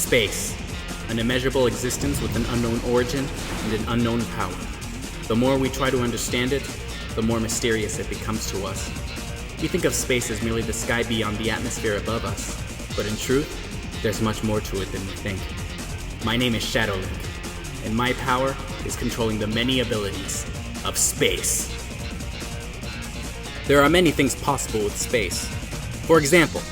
Space, an immeasurable existence with an unknown origin and an unknown power. The more we try to understand it, the more mysterious it becomes to us. We think of space as merely the sky beyond the atmosphere above us, but in truth, there's much more to it than we think. My name is Shadowlink, and my power is controlling the many abilities of space. There are many things possible with space. For example,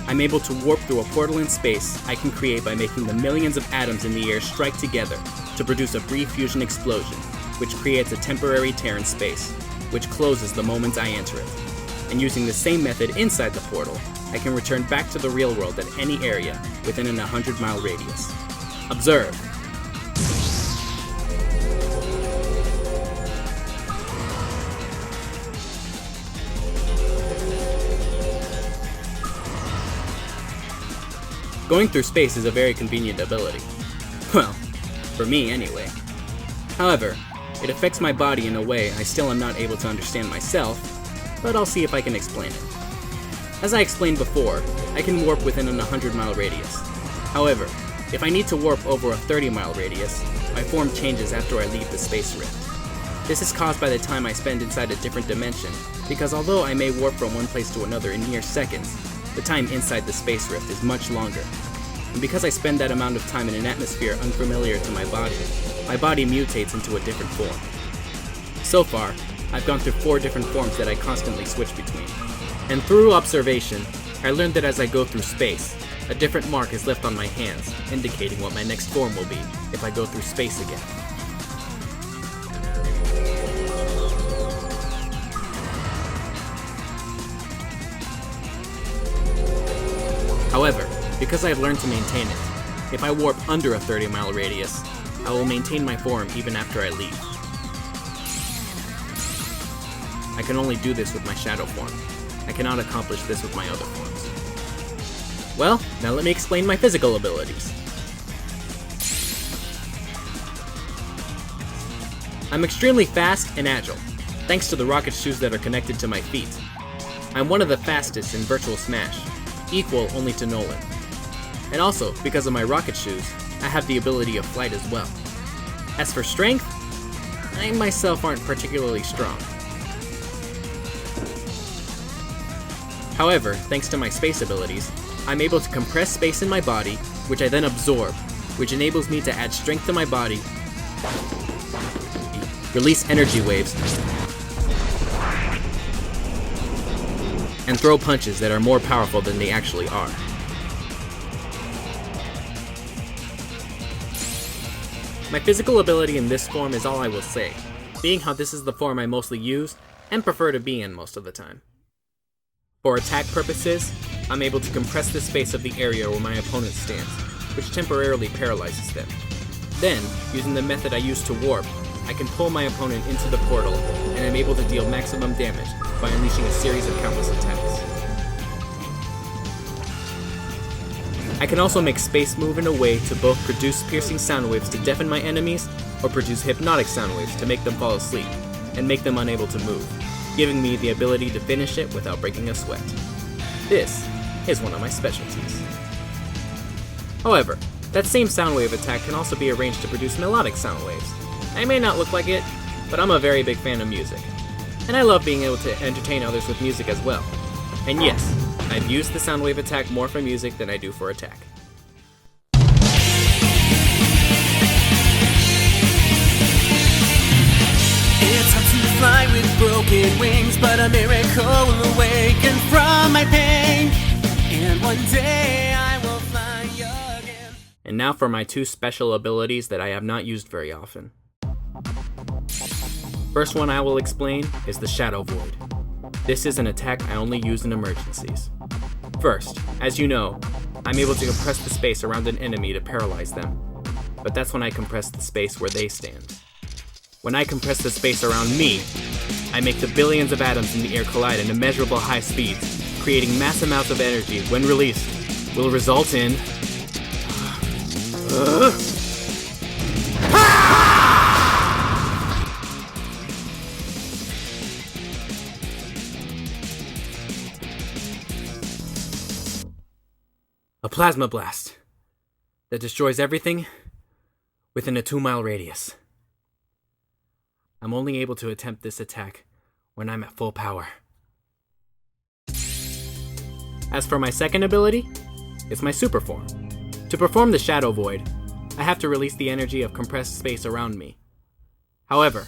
I'm able to warp through a portal in space I can create by making the millions of atoms in the air strike together to produce a brief fusion explosion, which creates a temporary tear in space, which closes the moment I enter it. And using the same method inside the portal, I can return back to the real world at any area within an 100-mile radius. Observe. Going through space is a very convenient ability. Well, for me anyway. However, it affects my body in a way I still am not able to understand myself, but I'll see if I can explain it. As I explained before, I can warp within an 100-mile radius. However, if I need to warp over a 30-mile radius, my form changes after I leave the space rift. This is caused by the time I spend inside a different dimension, because although I may warp from one place to another in mere seconds, the time inside the space rift is much longer. And because I spend that amount of time in an atmosphere unfamiliar to my body mutates into a different form. So far, I've gone through 4 different forms that I constantly switch between. And through observation, I learned that as I go through space, a different mark is left on my hands, indicating what my next form will be if I go through space again. However, because I've learned to maintain it, if I warp under a 30-mile radius, I will maintain my form even after I leave. I can only do this with my shadow form. I cannot accomplish this with my other forms. Well, now let me explain my physical abilities. I'm extremely fast and agile, thanks to the rocket shoes that are connected to my feet. I'm one of the fastest in Virtual Smash, equal only to Nolan. And also, because of my rocket shoes, I have the ability of flight as well. As for strength, I myself aren't particularly strong. However, thanks to my space abilities, I'm able to compress space in my body, which I then absorb, which enables me to add strength to my body, release energy waves, and throw punches that are more powerful than they actually are. My physical ability in this form is all I will say, being how this is the form I mostly use and prefer to be in most of the time. For attack purposes, I'm able to compress the space of the area where my opponent stands, which temporarily paralyzes them. Then, using the method I use to warp, I can pull my opponent into the portal, and I'm able to deal maximum damage by unleashing a series of countless attacks. I can also make space move in a way to both produce piercing sound waves to deafen my enemies, or produce hypnotic sound waves to make them fall asleep, and make them unable to move, giving me the ability to finish it without breaking a sweat. This is one of my specialties. However, that same sound wave attack can also be arranged to produce melodic sound waves. I may not look like it, but I'm a very big fan of music. And I love being able to entertain others with music as well. And yes, I've used the sound wave attack more for music than I do for attack. It's hard to fly with broken wings, but a miracle will awaken from my pain. And one day I will fly again. And now for my 2 special abilities that I have not used very often. First one I will explain is the Shadow Void. This is an attack I only use in emergencies. First, as you know, I'm able to compress the space around an enemy to paralyze them, but that's when I compress the space where they stand. When I compress the space around me, I make the billions of atoms in the air collide at immeasurable high speeds, creating mass amounts of energy when released, will result in a plasma blast. that destroys everything within a 2-mile radius. I'm only able to attempt this attack when I'm at full power. As for my second ability, it's my super form. To perform the Shadow Void, I have to release the energy of compressed space around me. However,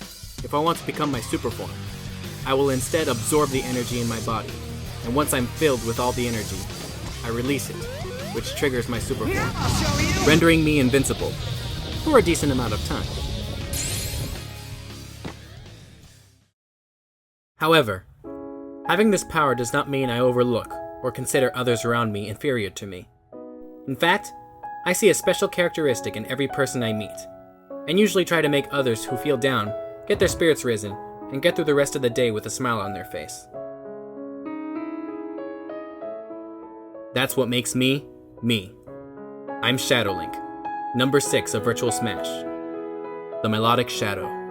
if I want to become my super form, I will instead absorb the energy in my body, and once I'm filled with all the energy, I release it, which triggers my super form, rendering me invincible for a decent amount of time. However, having this power does not mean I overlook or consider others around me inferior to me. In fact, I see a special characteristic in every person I meet, and usually try to make others who feel down get their spirits risen and get through the rest of the day with a smile on their face. That's what makes me, me. I'm Shadowlink, number 6 of Virtual Smash, the Melodic Shadow.